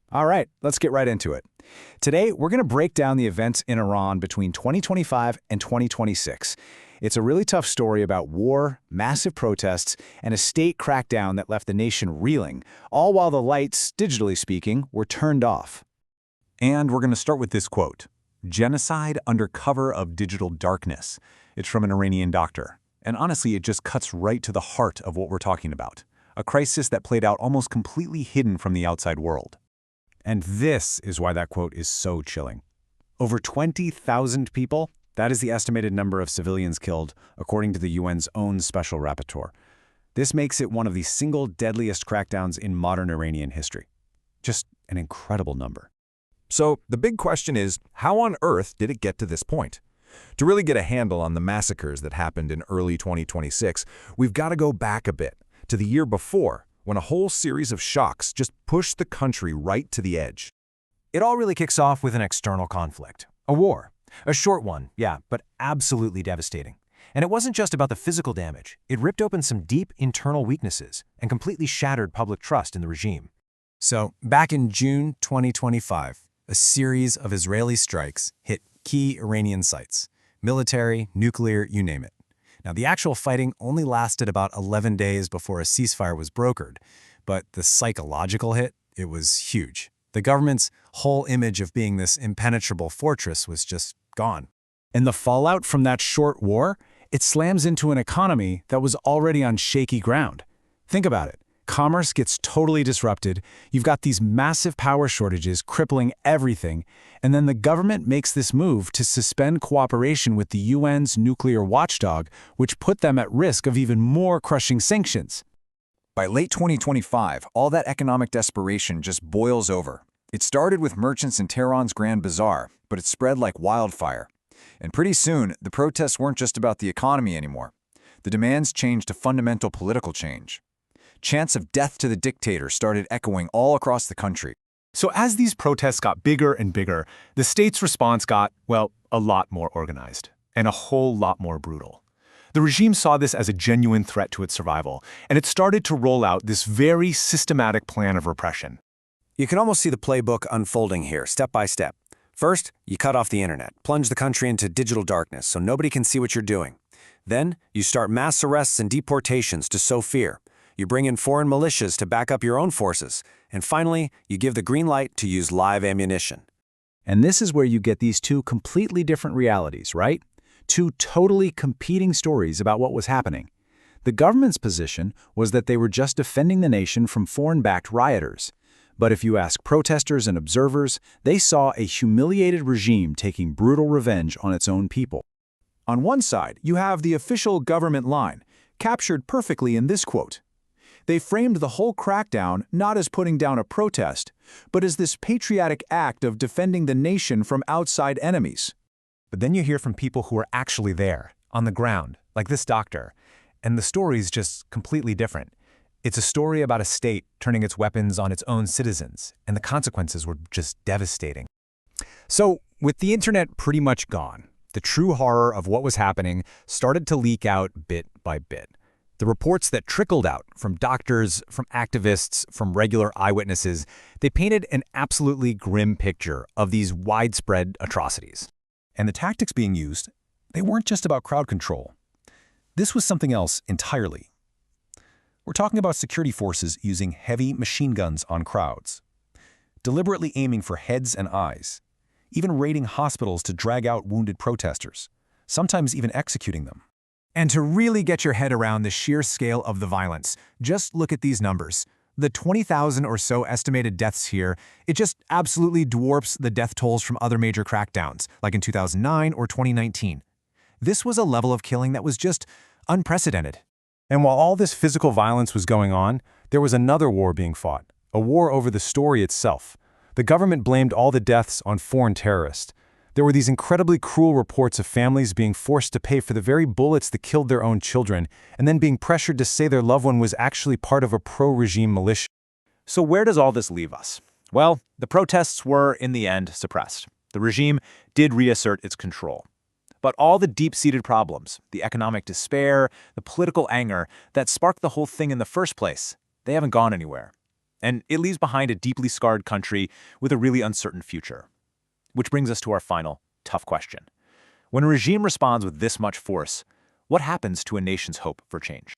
All right, let's get right into it. Today, we're going to break down the events in Iran between 2025 and 2026. It's a really tough story about war, massive protests, and a state crackdown that left the nation reeling, all while the lights, digitally speaking, were turned off. And we're going to start with this quote, "Genocide under cover of digital darkness." It's from an Iranian doctor. And honestly, it just cuts right to the heart of what we're talking about. A crisis that played out almost completely hidden from the outside world. And this is why that quote is so chilling. Over 20,000 people, that is the estimated number of civilians killed, according to the UN's own special rapporteur. This makes it one of the single deadliest crackdowns in modern Iranian history. Just an incredible number. So the big question is, how on earth did it get to this point? To really get a handle on the massacres that happened in early 2026, we've got to go back a bit, to the year before, when a whole series of shocks just pushed the country right to the edge. It all really kicks off with an external conflict. A war. A short one, yeah, but absolutely devastating. And it wasn't just about the physical damage. It ripped open some deep internal weaknesses and completely shattered public trust in the regime. So, back in June 2025, a series of Israeli strikes hit key Iranian sites. Military, nuclear, you name it. Now, the actual fighting only lasted about 11 days before a ceasefire was brokered, but the psychological hit, it was huge. The government's whole image of being this impenetrable fortress was just gone. And the fallout from that short war, it slams into an economy that was already on shaky ground. Think about it. Commerce gets totally disrupted, you've got these massive power shortages crippling everything, and then the government makes this move to suspend cooperation with the UN's nuclear watchdog, which put them at risk of even more crushing sanctions. By late 2025, all that economic desperation just boils over. It started with merchants in Tehran's Grand Bazaar, but it spread like wildfire. And pretty soon, the protests weren't just about the economy anymore. The demands changed to fundamental political change. Chants of death to the dictator started echoing all across the country. So as these protests got bigger and bigger, the state's response got, well, a lot more organized and a whole lot more brutal. The regime saw this as a genuine threat to its survival, and it started to roll out this very systematic plan of repression. You can almost see the playbook unfolding here, step by step. First, you cut off the internet, plunge the country into digital darkness so nobody can see what you're doing. Then, you start mass arrests and deportations to sow fear. You bring in foreign militias to back up your own forces. And finally, you give the green light to use live ammunition. And this is where you get these two completely different realities, right? Two totally competing stories about what was happening. The government's position was that they were just defending the nation from foreign-backed rioters. But if you ask protesters and observers, they saw a humiliated regime taking brutal revenge on its own people. On one side, you have the official government line, captured perfectly in this quote. They framed the whole crackdown not as putting down a protest, but as this patriotic act of defending the nation from outside enemies. But then you hear from people who are actually there, on the ground, like this doctor, and the story's just completely different. It's a story about a state turning its weapons on its own citizens, and the consequences were just devastating. So, with the internet pretty much gone, the true horror of what was happening started to leak out bit by bit. The reports that trickled out from doctors, from activists, from regular eyewitnesses, they painted an absolutely grim picture of these widespread atrocities. And the tactics being used, they weren't just about crowd control. This was something else entirely. We're talking about security forces using heavy machine guns on crowds, deliberately aiming for heads and eyes, even raiding hospitals to drag out wounded protesters, sometimes even executing them. And to really get your head around the sheer scale of the violence, just look at these numbers. The 20,000 or so estimated deaths here, it just absolutely dwarfs the death tolls from other major crackdowns, like in 2009 or 2019. This was a level of killing that was just unprecedented. And while all this physical violence was going on, there was another war being fought, a war over the story itself. The government blamed all the deaths on foreign terrorists. There were these incredibly cruel reports of families being forced to pay for the very bullets that killed their own children, and then being pressured to say their loved one was actually part of a pro-regime militia. So where does all this leave us? Well, the protests were, in the end, suppressed. The regime did reassert its control. But all the deep-seated problems, the economic despair, the political anger that sparked the whole thing in the first place, they haven't gone anywhere. and it leaves behind a deeply scarred country with a really uncertain future. Which brings us to our final, tough question. When a regime responds with this much force, what happens to a nation's hope for change?